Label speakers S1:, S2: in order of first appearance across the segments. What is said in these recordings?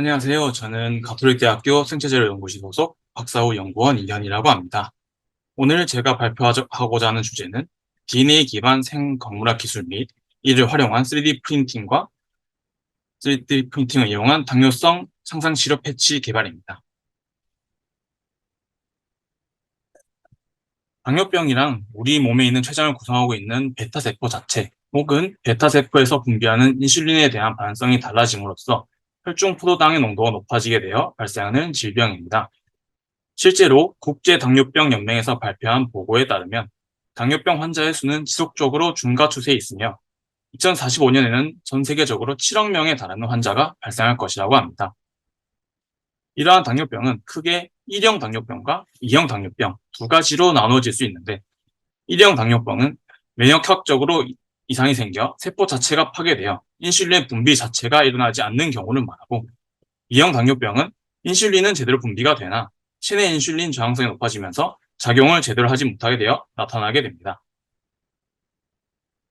S1: 안녕하세요. 저는 가톨릭대학교 생체재료연구실 소속 박사후 연구원 이현이라고 합니다. 오늘 제가 발표하고자 하는 주제는 DNA 기반 생광물학 기술 및 이를 활용한 3D 프린팅과 3D 프린팅을 이용한 당뇨성 상상 치료 패치 개발입니다. 당뇨병이랑 우리 몸에 있는 췌장을 구성하고 있는 베타세포 자체 혹은 베타세포에서 분비하는 인슐린에 대한 반응성이 달라짐으로써 혈중 포도당의 농도가 높아지게 되어 발생하는 질병입니다. 실제로 국제당뇨병연맹에서 발표한 보고에 따르면 당뇨병 환자의 수는 지속적으로 증가 추세에 있으며 2045년에는 전 세계적으로 7억 명에 달하는 환자가 발생할 것이라고 합니다. 이러한 당뇨병은 크게 1형 당뇨병과 2형 당뇨병 두 가지로 나눠질 수 있는데 1형 당뇨병은 면역학적으로 이상이 생겨 세포 자체가 파괴되어 인슐린 분비 자체가 일어나지 않는 경우를 말하고 2형 당뇨병은 인슐린은 제대로 분비가 되나 체내 인슐린 저항성이 높아지면서 작용을 제대로 하지 못하게 되어 나타나게 됩니다.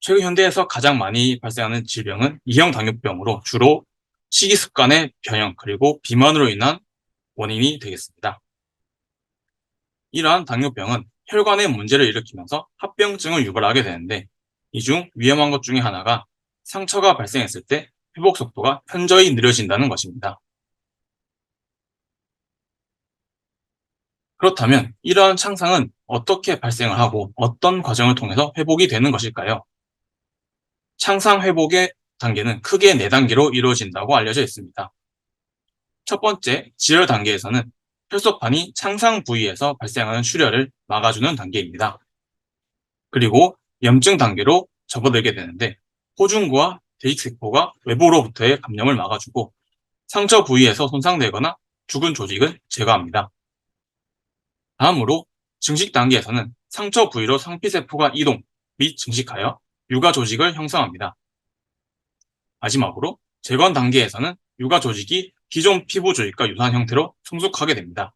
S1: 최근 현대에서 가장 많이 발생하는 질병은 2형 당뇨병으로 주로 식이습관의 변형 그리고 비만으로 인한 원인이 되겠습니다. 이러한 당뇨병은 혈관에 문제를 일으키면서 합병증을 유발하게 되는데 이 중 위험한 것 중에 하나가 상처가 발생했을 때 회복 속도가 현저히 느려진다는 것입니다. 그렇다면 이러한 창상은 어떻게 발생을 하고 어떤 과정을 통해서 회복이 되는 것일까요? 창상 회복의 단계는 크게 4단계로 이루어진다고 알려져 있습니다. 첫 번째, 지혈 단계에서는 혈소판이 창상 부위에서 발생하는 출혈을 막아주는 단계입니다. 그리고 염증 단계로 접어들게 되는데 호중구와 대익세포가 외부로부터의 감염을 막아주고 상처 부위에서 손상되거나 죽은 조직을 제거합니다. 다음으로 증식 단계에서는 상처 부위로 상피세포가 이동 및 증식하여 유가 조직을 형성합니다. 마지막으로 재건 단계에서는 유가 조직이 기존 피부 조직과 유사한 형태로 성숙하게 됩니다.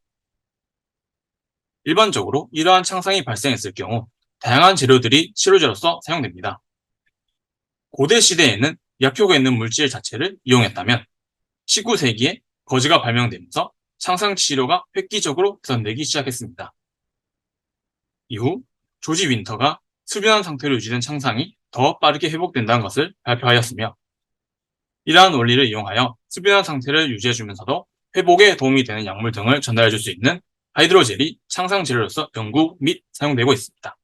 S1: 일반적으로 이러한 창상이 발생했을 경우 다양한 재료들이 치료제로서 사용됩니다. 고대 시대에는 약효가 있는 물질 자체를 이용했다면 19세기에 거즈가 발명되면서 창상 치료가 획기적으로 개선되기 시작했습니다. 이후 조지 윈터가 수변한 상태로 유지된 창상이 더 빠르게 회복된다는 것을 발표하였으며 이러한 원리를 이용하여 수변한 상태를 유지해주면서도 회복에 도움이 되는 약물 등을 전달해줄 수 있는 하이드로젤이 창상 재료로서 연구 및 사용되고 있습니다.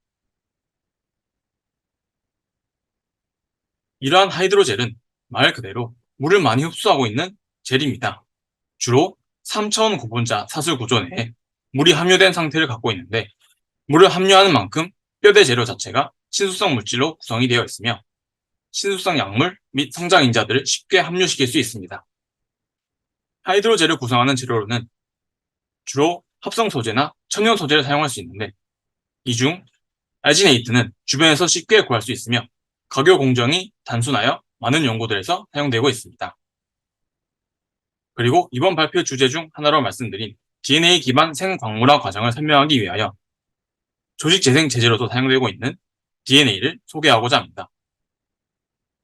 S1: 이러한 하이드로젤은 말 그대로 물을 많이 흡수하고 있는 젤입니다. 주로 3차원 고분자 사슬 구조 내에 물이 함유된 상태를 갖고 있는데 물을 함유하는 만큼 뼈대 재료 자체가 친수성 물질로 구성이 되어 있으며 친수성 약물 및 성장인자들을 쉽게 함유시킬 수 있습니다. 하이드로젤을 구성하는 재료로는 주로 합성 소재나 천연 소재를 사용할 수 있는데 이 중 알지네이트는 주변에서 쉽게 구할 수 있으며 가교 공정이 단순하여 많은 연구들에서 사용되고 있습니다. 그리고 이번 발표 주제 중 하나로 말씀드린 DNA 기반 생광물화 과정을 설명하기 위하여 조직 재생 제제로도 사용되고 있는 DNA를 소개하고자 합니다.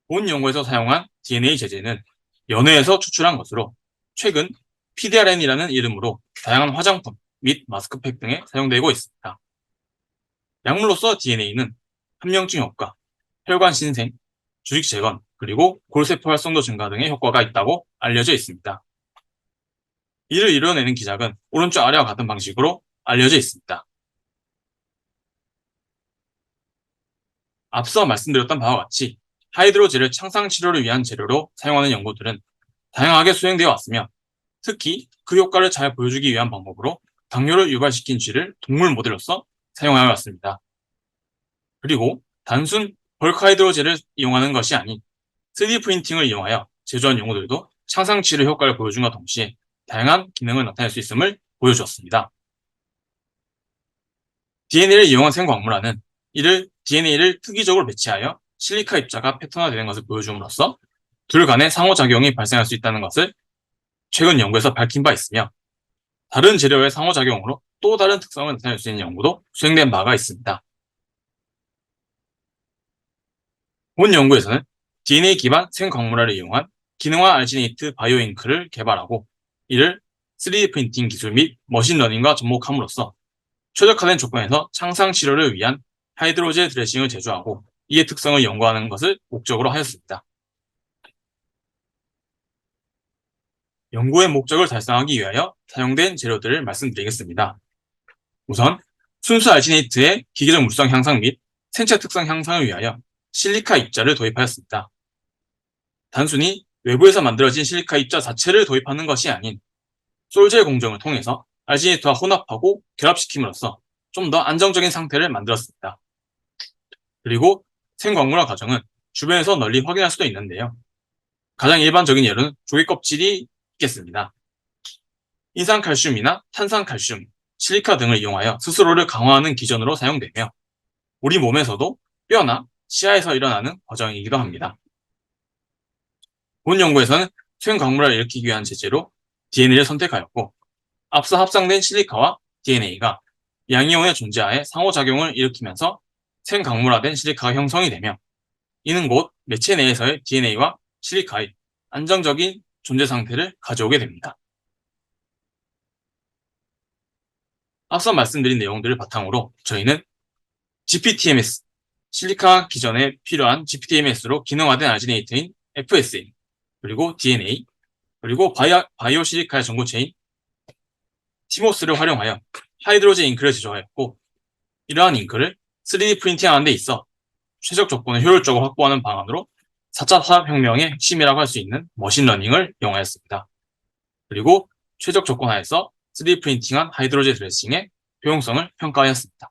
S1: 본 연구에서 사용한 DNA 제제는 연회에서 추출한 것으로 최근 PDRN이라는 이름으로 다양한 화장품 및 마스크팩 등에 사용되고 있습니다. 약물로서 DNA는 함령증 효과, 혈관 신생, 조직 재건, 그리고 골세포 활성도 증가 등의 효과가 있다고 알려져 있습니다. 이를 이뤄내는 기작은 오른쪽 아래와 같은 방식으로 알려져 있습니다. 앞서 말씀드렸던 바와 같이 하이드로젤을 창상 치료를 위한 재료로 사용하는 연구들은 다양하게 수행되어 왔으며 특히 그 효과를 잘 보여주기 위한 방법으로 당뇨를 유발시킨 쥐를 동물 모델로서 사용하여 왔습니다. 그리고 단순 벌크 하이드로젤을 이용하는 것이 아닌 3D 프린팅을 이용하여 제조한 연구들도 창상 치료 효과를 보여준과 동시에 다양한 기능을 나타낼 수 있음을 보여주었습니다. DNA를 이용한 생광물화는 이를 DNA를 특이적으로 배치하여 실리카 입자가 패턴화되는 것을 보여줌으로써 둘 간의 상호작용이 발생할 수 있다는 것을 최근 연구에서 밝힌 바 있으며 다른 재료의 상호작용으로 또 다른 특성을 나타낼 수 있는 연구도 수행된 바가 있습니다. 본 연구에서는 DNA 기반 생광물화를 이용한 기능화 알지네이트 바이오잉크를 개발하고 이를 3D 프린팅 기술 및 머신러닝과 접목함으로써 최적화된 조건에서 창상 치료를 위한 하이드로젤 드레싱을 제조하고 이의 특성을 연구하는 것을 목적으로 하였습니다. 연구의 목적을 달성하기 위하여 사용된 재료들을 말씀드리겠습니다. 우선 순수 알지네이트의 기계적 물성 향상 및 생체 특성 향상을 위하여 실리카 입자를 도입하였습니다. 단순히 외부에서 만들어진 실리카 입자 자체를 도입하는 것이 아닌 솔젤 공정을 통해서 알지네이트와 혼합하고 결합시킴으로써 좀 더 안정적인 상태를 만들었습니다. 그리고 생광물화 과정은 주변에서 널리 확인할 수도 있는데요. 가장 일반적인 예로는 조개 껍질이 있겠습니다. 인산칼슘이나 탄산칼슘, 실리카 등을 이용하여 스스로를 강화하는 기전으로 사용되며 우리 몸에서도 뼈나 치아에서 일어나는 과정이기도 합니다. 본 연구에서는 생광물화를 일으키기 위한 제재로 DNA를 선택하였고 앞서 합성된 실리카와 DNA가 양이온의 존재하에 상호작용을 일으키면서 생광물화된 실리카가 형성이 되며 이는 곧 매체 내에서의 DNA와 실리카의 안정적인 존재 상태를 가져오게 됩니다. 앞서 말씀드린 내용들을 바탕으로 저희는 GPTMS, 실리카 기전에 필요한 GPTMS로 기능화된 알지네이트인 FSM, 그리고 DNA, 그리고 바이오 실리카의 전고체인 티모스를 활용하여 하이드로젠 잉크를 제조하였고 이러한 잉크를 3D 프린팅하는 데 있어 최적 조건을 효율적으로 확보하는 방안으로 4차 산업혁명의 핵심이라고 할 수 있는 머신러닝을 이용하였습니다. 그리고 최적 조건 하에서 3D 프린팅한 하이드로젠 드레싱의 효용성을 평가하였습니다.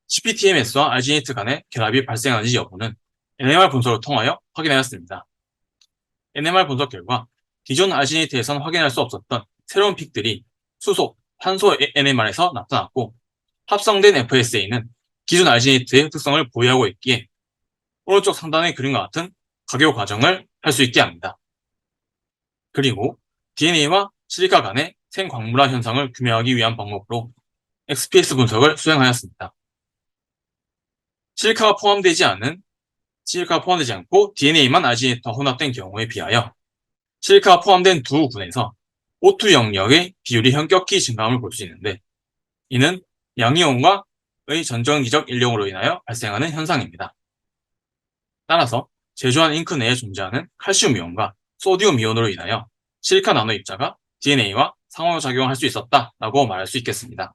S1: GPTMS와 알지네이트 간의 결합이 발생하는지 여부는 NMR 분석을 통하여 확인하였습니다. NMR 분석 결과 기존 알지네이트에선 확인할 수 없었던 새로운 픽들이 수소, 탄소 NMR에서 나타났고 합성된 FSA는 기존 알지네이트의 특성을 보유하고 있기에 오른쪽 상단의 그림과 같은 각교 과정을 할 수 있게 합니다. 그리고 DNA와 실리카 간의 생광물화 현상을 규명하기 위한 방법으로 XPS 분석을 수행하였습니다. 실리카가 포함되지 않고 DNA만 알지네이트와 혼합된 경우에 비하여 실리카가 포함된 두 군에서 O2 영역의 비율이 현격히 증가함을 볼 수 있는데 이는 양이온과의 전정기적 인력으로 인하여 발생하는 현상입니다. 따라서 제조한 잉크 내에 존재하는 칼슘 이온과 소디움 이온으로 인하여 실리카 나노 입자가 DNA와 상호작용할 수 있었다라고 말할 수 있겠습니다.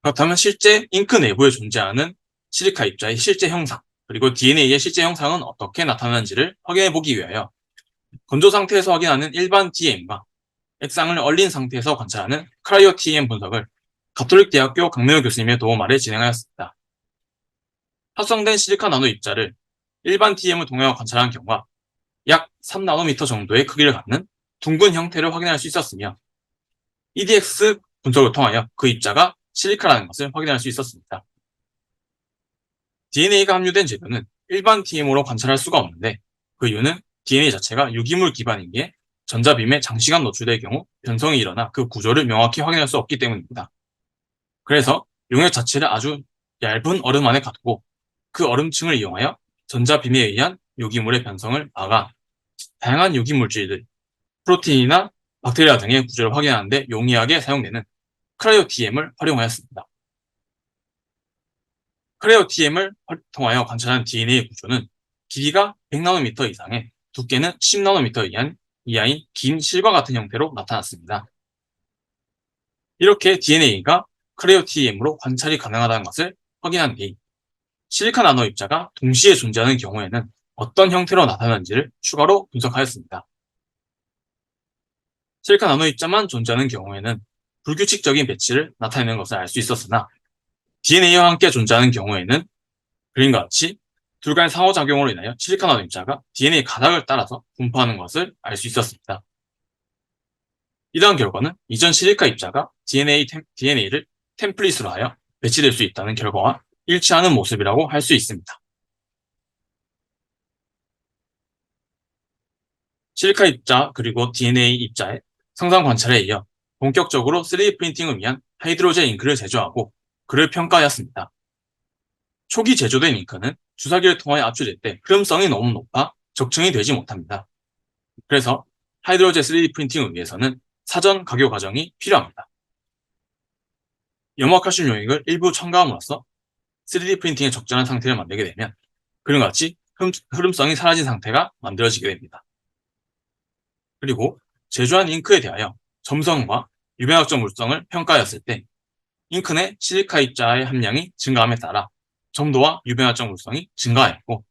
S1: 그렇다면 실제 잉크 내부에 존재하는 실리카 입자의 실제 형상, 그리고 DNA의 실제 형상은 어떻게 나타나는지를 확인해 보기 위하여 건조 상태에서 확인하는 일반 TM과 액상을 얼린 상태에서 관찰하는 크라이오 TM 분석을 가톨릭 대학교 강민호 교수님의 도움 아래 진행하였습니다. 합성된 실리카 나노 입자를 일반 TM을 통해 관찰한 경우가 약 3나노미터 정도의 크기를 갖는 둥근 형태를 확인할 수 있었으며 EDX 분석을 통하여 그 입자가 실리카라는 것을 확인할 수 있었습니다. DNA가 함유된 재료는 일반 TM으로 관찰할 수가 없는데 그 이유는 DNA 자체가 유기물 기반이기에 전자빔에 장시간 노출될 경우 변성이 일어나 그 구조를 명확히 확인할 수 없기 때문입니다. 그래서 용액 자체를 아주 얇은 얼음 안에 가두고 그 얼음층을 이용하여 전자빔에 의한 유기물의 변성을 막아 다양한 유기물질들, 프로틴이나 박테리아 등의 구조를 확인하는 데 용이하게 사용되는 크라이오 TM을 활용하였습니다. 크라이오 TM을 통하여 관찰한 DNA 구조는 길이가 100나노미터 이상에 두께는 10나노미터 이하인 긴 실과 같은 형태로 나타났습니다. 이렇게 DNA가 크라이오 TM으로 관찰이 가능하다는 것을 확인한 뒤 실리카 나노 입자가 동시에 존재하는 경우에는 어떤 형태로 나타나는지를 추가로 분석하였습니다. 실리카 나노 입자만 존재하는 경우에는 불규칙적인 배치를 나타내는 것을 알 수 있었으나 DNA와 함께 존재하는 경우에는 그림과 같이 둘 간의 상호작용으로 인하여 실리카 나노 입자가 DNA 가닥을 따라서 분포하는 것을 알 수 있었습니다. 이러한 결과는 이전 실리카 입자가 DNA를 템플릿으로 하여 배치될 수 있다는 결과와 일치하는 모습이라고 할 수 있습니다. 실리카 입자 그리고 DNA 입자의 성장 관찰에 이어 본격적으로 3D 프린팅을 위한 하이드로젠 잉크를 제조하고 그를 평가하였습니다. 초기 제조된 잉크는 주사기를 통하여 압출될 때 흐름성이 너무 높아 적층이 되지 못합니다. 그래서 하이드로제 3D 프린팅을 위해서는 사전 각유 과정이 필요합니다. 염화칼슘 용액을 일부 첨가함으로써 3D 프린팅의 적절한 상태를 만들게 되면 그림과 같이 흐름성이 사라진 상태가 만들어지게 됩니다. 그리고 제조한 잉크에 대하여 점성과 유변학적 물성을 평가하였을 때 잉크 내 실리카 입자의 함량이 증가함에 따라 점도와 유변학적 물성이 증가하였고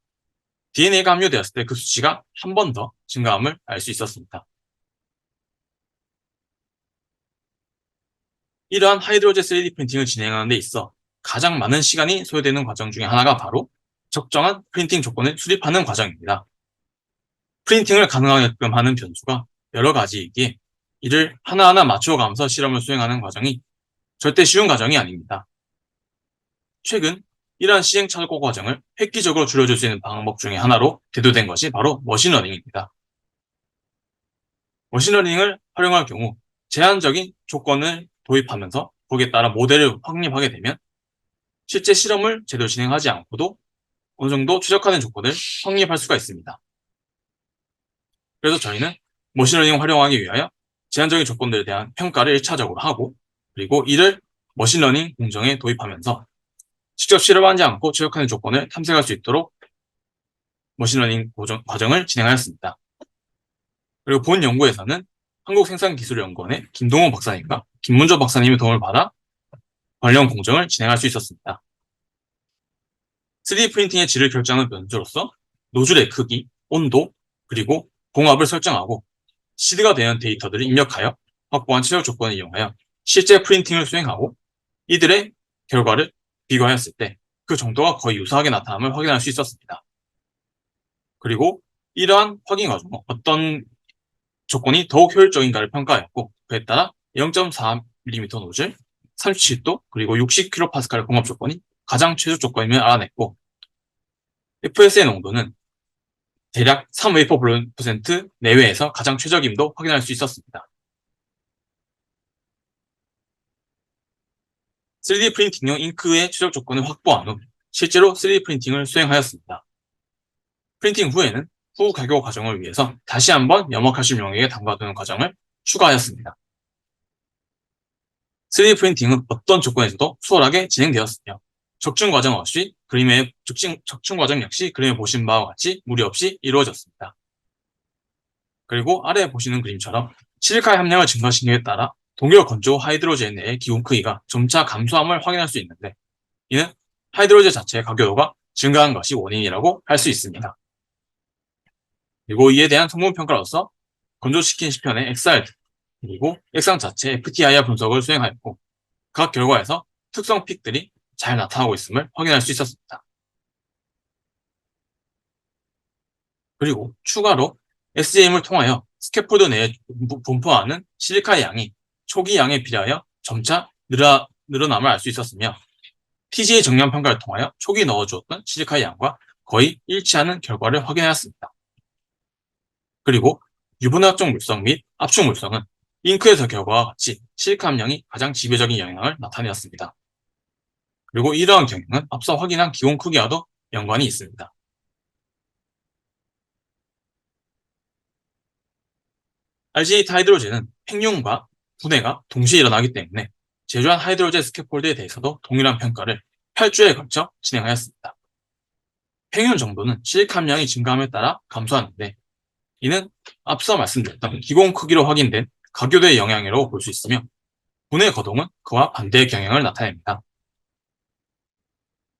S1: DNA가 함유되었을 때 그 수치가 한 번 더 증가함을 알 수 있었습니다. 이러한 하이드로제 3D 프린팅을 진행하는 데 있어 가장 많은 시간이 소요되는 과정 중에 하나가 바로 적정한 프린팅 조건을 수립하는 과정입니다. 프린팅을 가능하게끔 하는 변수가 여러 가지이기에 이를 하나하나 맞춰가면서 실험을 수행하는 과정이 절대 쉬운 과정이 아닙니다. 최근 이러한 시행착오 과정을 획기적으로 줄여줄 수 있는 방법 중에 하나로 대두된 것이 바로 머신러닝입니다. 머신러닝을 활용할 경우 제한적인 조건을 도입하면서 거기에 따라 모델을 확립하게 되면 실제 실험을 제대로 진행하지 않고도 어느 정도 최적화된 조건을 확립할 수가 있습니다. 그래서 저희는 머신러닝을 활용하기 위하여 제한적인 조건들에 대한 평가를 1차적으로 하고 그리고 이를 머신러닝 공정에 도입하면서 직접 실험하지 않고 최적화된 조건을 탐색할 수 있도록 머신러닝 과정을 진행하였습니다. 그리고 본 연구에서는 한국생산기술연구원의 김동호 박사님과 김문조 박사님의 도움을 받아 관련 공정을 진행할 수 있었습니다. 3D 프린팅의 질을 결정하는 변수로서 노즐의 크기, 온도, 그리고 봉합을 설정하고 시드가 되는 데이터들을 입력하여 확보한 최적 조건을 이용하여 실제 프린팅을 수행하고 이들의 결과를 비교하였을 때 그 정도가 거의 유사하게 나타남을 확인할 수 있었습니다. 그리고 이러한 확인 과정은 어떤 조건이 더욱 효율적인가를 평가하였고 그에 따라 0.4mm 노즐, 37도, 그리고 60kPa 공합 조건이 가장 최적 조건임을 알아냈고 FS의 농도는 대략 3웨이퍼% 내외에서 가장 최적임도 확인할 수 있었습니다. 3D 프린팅용 잉크의 최적 조건을 확보한 후 실제로 3D 프린팅을 수행하였습니다. 프린팅 후에는 후 가교 과정을 위해서 다시 한번 염화칼슘 용액에 담가두는 과정을 추가하였습니다. 3D 프린팅은 어떤 조건에서도 수월하게 진행되었으며 적중 과정 없이 적중 과정 역시 그림에 보신 바와 같이 무리 없이 이루어졌습니다. 그리고 아래에 보시는 그림처럼 실리카의 함량을 증가시키기에 따라 동결 건조 하이드로젠 내의 기온 크기가 점차 감소함을 확인할 수 있는데 이는 하이드로젠 자체의 가교도가 증가한 것이 원인이라고 할 수 있습니다. 그리고 이에 대한 성분 평가로서 건조시킨 시편의 XRD 그리고 액상 자체 FTIR 분석을 수행하였고 각 결과에서 특성 픽들이 잘 나타나고 있음을 확인할 수 있었습니다. 그리고 추가로 SEM을 통하여 스캐폴드 내에 분포하는 실리카의 양이 초기 양에 비례하여 점차 늘어남을 알 수 있었으며 TGA 정량 평가를 통하여 초기 넣어주었던 실리카의 양과 거의 일치하는 결과를 확인하였습니다. 그리고 유분화학적 물성 및 압축 물성은 잉크에서 결과와 같이 실리카 함량이 가장 지배적인 영향을 나타내었습니다. 그리고 이러한 경향은 앞서 확인한 기온 크기와도 연관이 있습니다. RGA 하이드로젠은 팽융과 분해가 동시에 일어나기 때문에 제조한 하이드로젠 스캐폴드에 대해서도 동일한 평가를 8주에 걸쳐 진행하였습니다. 팽융 정도는 실리카 함량이 증가함에 따라 감소하는데 이는 앞서 말씀드렸던 기본 크기로 확인된 가교도의 영향이라고 볼 수 있으며 분해 거동은 그와 반대의 경향을 나타냅니다.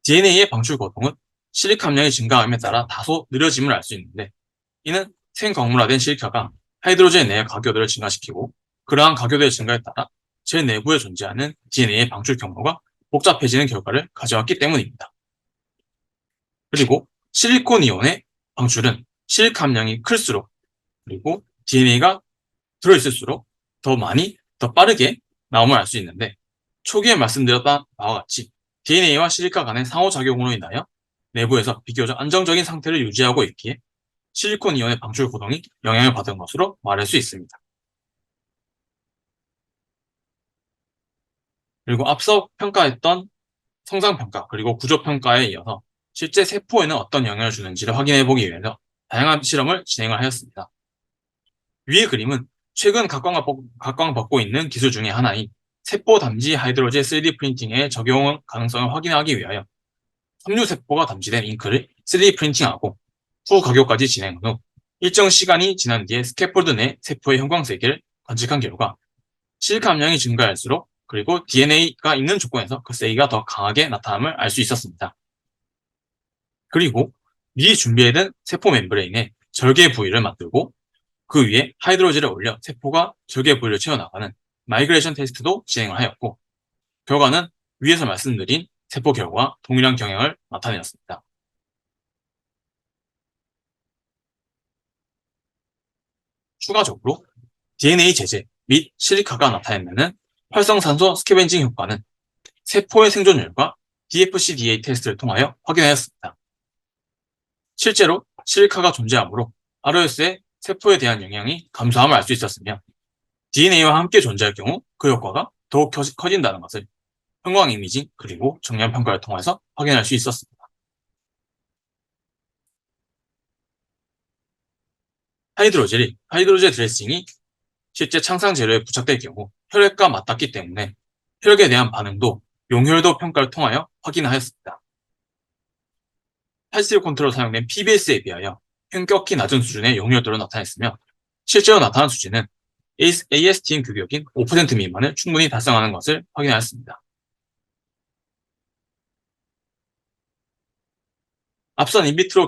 S1: DNA의 방출 거동은 실리카 함량이 증가함에 따라 다소 느려짐을 알 수 있는데 이는 생광물화된 실리카가 하이드로젠 내의 가교도를 증가시키고 그러한 가교도의 증가에 따라 제 내부에 존재하는 DNA의 방출 경로가 복잡해지는 결과를 가져왔기 때문입니다. 그리고 실리콘 이온의 방출은 실리카 함량이 클수록 그리고 DNA가 들어있을수록 더 많이, 더 빠르게 나옴을 알 수 있는데 초기에 말씀드렸던 바와 같이 DNA와 실리카 간의 상호작용으로 인하여 내부에서 비교적 안정적인 상태를 유지하고 있기에 실리콘 이온의 방출 고동이 영향을 받은 것으로 말할 수 있습니다. 그리고 앞서 평가했던 성상평가 그리고 구조평가에 이어서 실제 세포에는 어떤 영향을 주는지를 확인해 보기 위해서 다양한 실험을 진행을 하였습니다. 위의 그림은 최근 각광받고 있는 기술 중의 하나인 세포 담지 하이드로제 3D 프린팅의 적용 가능성을 확인하기 위하여 섬유세포가 담지된 잉크를 3D 프린팅하고 후 각효까지 진행한 후 일정 시간이 지난 뒤에 스캐폴드 내 세포의 형광세기를 관측한 결과 실크 함량이 증가할수록 그리고 DNA가 있는 조건에서 그 세기가 더 강하게 나타남을 알 수 있었습니다. 그리고 미리 준비해둔 세포 멤브레인에 절개 부위를 만들고 그 위에 하이드로젤을 올려 세포가 절개 부위를 채워나가는 마이그레이션 테스트도 진행을 하였고 결과는 위에서 말씀드린 세포 결과와 동일한 경향을 나타내었습니다. 추가적으로 DNA 제제 및 실리카가 나타내는 활성산소 스캐벤징 효과는 세포의 생존율과 DFCDA 테스트를 통하여 확인하였습니다. 실제로 실리카가 존재하므로 ROS의 세포에 대한 영향이 감소함을 알 수 있었으며 DNA와 함께 존재할 경우 그 효과가 더욱 커진다는 것을 형광 이미징 그리고 정면 평가를 통해서 확인할 수 있었습니다. 하이드로젤 드레싱이 실제 창상 재료에 부착될 경우 혈액과 맞닿기 때문에 혈액에 대한 반응도 용혈도 평가를 통하여 확인하였습니다. 탈수율 컨트롤 사용된 PBS에 비하여 현격히 낮은 수준의 용혈도를 나타냈으며 실제로 나타난 수치는 ASTM 규격인 5% 미만을 충분히 달성하는 것을 확인하였습니다. 앞선 인비트로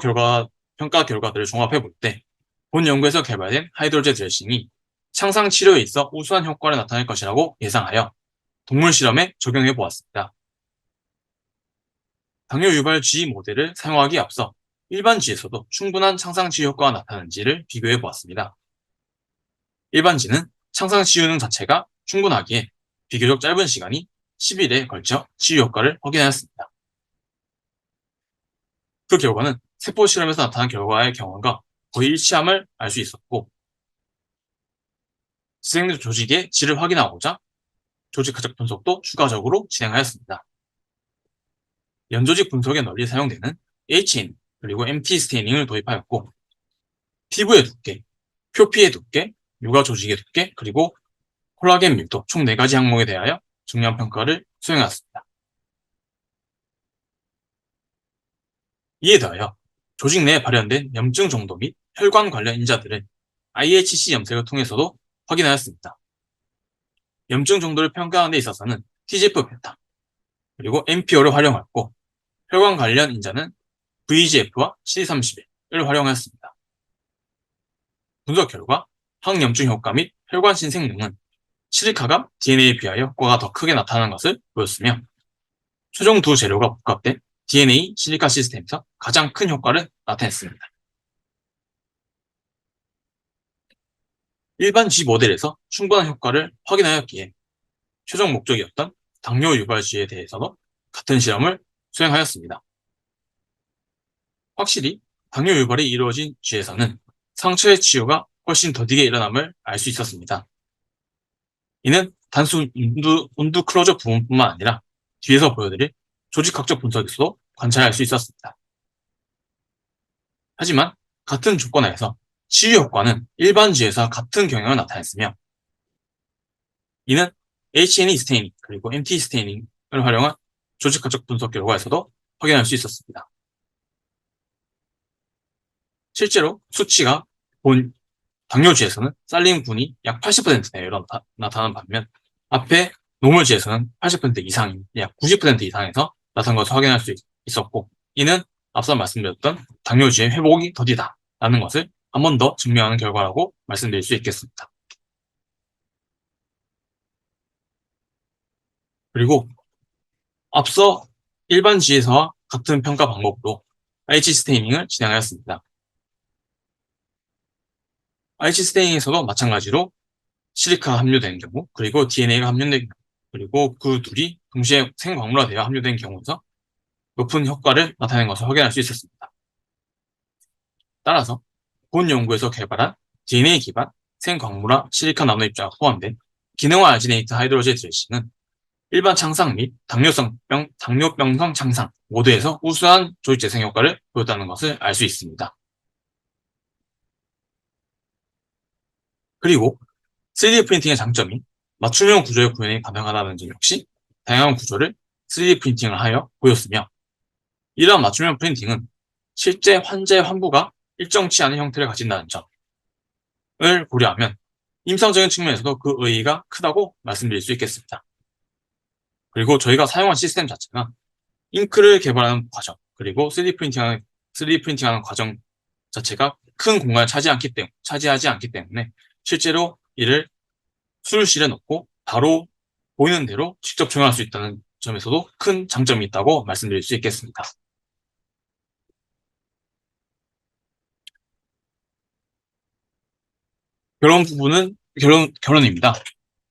S1: 평가 결과들을 종합해 볼 때 본 연구에서 개발된 하이드로제 드레싱이 창상 치료에 있어 우수한 효과를 나타낼 것이라고 예상하여 동물 실험에 적용해 보았습니다. 당뇨 유발 G 모델을 사용하기에 앞서 일반 G에서도 충분한 창상 치유 효과가 나타나는지를 비교해 보았습니다. 일반 G는 창상 치유능 자체가 충분하기에 비교적 짧은 시간이 10일에 걸쳐 치유 효과를 확인하였습니다. 그 결과는 세포 실험에서 나타난 결과의 경험과 거의 일치함을 알 수 있었고 지생된 조직의 질을 확인하고자 조직학적 분석도 추가적으로 진행하였습니다. 연조직 분석에 널리 사용되는 HN 그리고 MT 스테이닝을 도입하였고 피부의 두께, 표피의 두께, 유가 조직의 두께 그리고 콜라겐 밀도 총 4가지 항목에 대하여 중량 평가를 수행하였습니다. 이에 더하여 조직 내에 발현된 염증 정도 및 혈관 관련 인자들을 IHC 염색을 통해서도 확인하였습니다. 염증 정도를 평가하는 데 있어서는 TGF 베타 그리고 MPO를 활용하였고 혈관 관련 인자는 VEGF와 CD31을 활용하였습니다. 분석 결과 항염증 효과 및 혈관 신생능은 실리카가 DNA에 비하여 효과가 더 크게 나타나는 것을 보였으며 최종 두 재료가 복합된 DNA 실리카 시스템에서 가장 큰 효과를 나타냈습니다. 일반 G 모델에서 충분한 효과를 확인하였기에 최종 목적이었던 당뇨 유발시에 대해서도 같은 실험을 수행하였습니다. 확실히 당뇨 유발이 이루어진 G에서는 상처의 치유가 훨씬 더디게 일어남을 알 수 있었습니다. 이는 단순 운두 클로저 부분뿐만 아니라 뒤에서 보여드릴 조직학적 분석에서도 관찰할 수 있었습니다. 하지만 같은 조건 하에서 치유 효과는 일반 G에서 같은 경향을 나타냈으며 이는 H&E 스테이닝 그리고 MT 스테이닝을 활용한 조직학적 분석 결과에서도 확인할 수 있었습니다. 실제로 수치가 본 당뇨지에서는 살림군이 약 80% 내외로 나타나는 반면 앞에 노멀지에서는 80% 이상인 약 90% 이상에서 나타난 것을 확인할 수 있었고 이는 앞서 말씀드렸던 당뇨지의 회복이 더디다라는 것을 한 번 더 증명하는 결과라고 말씀드릴 수 있겠습니다. 그리고 앞서 일반 G에서와 같은 평가 방법으로 IH 스테이닝을 진행하였습니다. IH 스테이닝에서도 마찬가지로 실리카가 함유되는 경우, 그리고 DNA가 함유된 경우, 그리고 그 둘이 동시에 생광물화되어 함유된 경우에서 높은 효과를 나타낸 것을 확인할 수 있었습니다. 따라서 본 연구에서 개발한 DNA 기반 생광물화 실리카 나노 입자가 포함된 기능화 알지네이트 하이드로제 드레싱은 일반 창상 및 당뇨병성 창상 모두에서 우수한 조직재생 효과를 보였다는 것을 알 수 있습니다. 그리고 3D 프린팅의 장점인 맞춤형 구조의 구현이 가능하다는 점 역시 다양한 구조를 3D 프린팅을 하여 보였으며, 이러한 맞춤형 프린팅은 실제 환자의 환부가 일정치 않은 형태를 가진다는 점을 고려하면 임상적인 측면에서도 그 의의가 크다고 말씀드릴 수 있겠습니다. 그리고 저희가 사용한 시스템 자체가 잉크를 개발하는 과정, 그리고 3D 프린팅하는 과정 자체가 큰 공간을 차지하지 않기 때문에 실제로 이를 수술실에 넣고 바로 보이는 대로 직접 적용할 수 있다는 점에서도 큰 장점이 있다고 말씀드릴 수 있겠습니다. 결론입니다.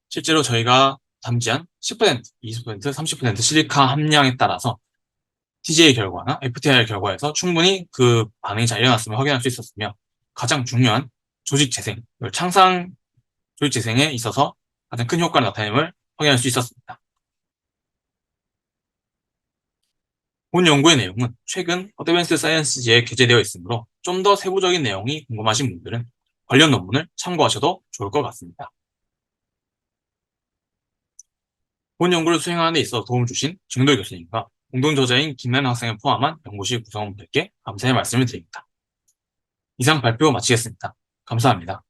S1: 실제로 저희가 담지한 10%, 20%, 30% 실리카 함량에 따라서 TGA 결과나 FTIR 결과에서 충분히 그 반응이 잘 일어났음을 확인할 수 있었으며, 가장 중요한 조직 재생, 창상 조직 재생에 있어서 가장 큰 효과를 나타냄을 확인할 수 있었습니다. 본 연구의 내용은 최근 어드밴스드 사이언스지에 게재되어 있으므로 좀 더 세부적인 내용이 궁금하신 분들은 관련 논문을 참고하셔도 좋을 것 같습니다. 본 연구를 수행하는 데 있어 도움을 주신 정도 교수님과 공동 저자인 김나연 학생을 포함한 연구실 구성원분들께 감사의 말씀을 드립니다. 이상 발표 마치겠습니다. 감사합니다.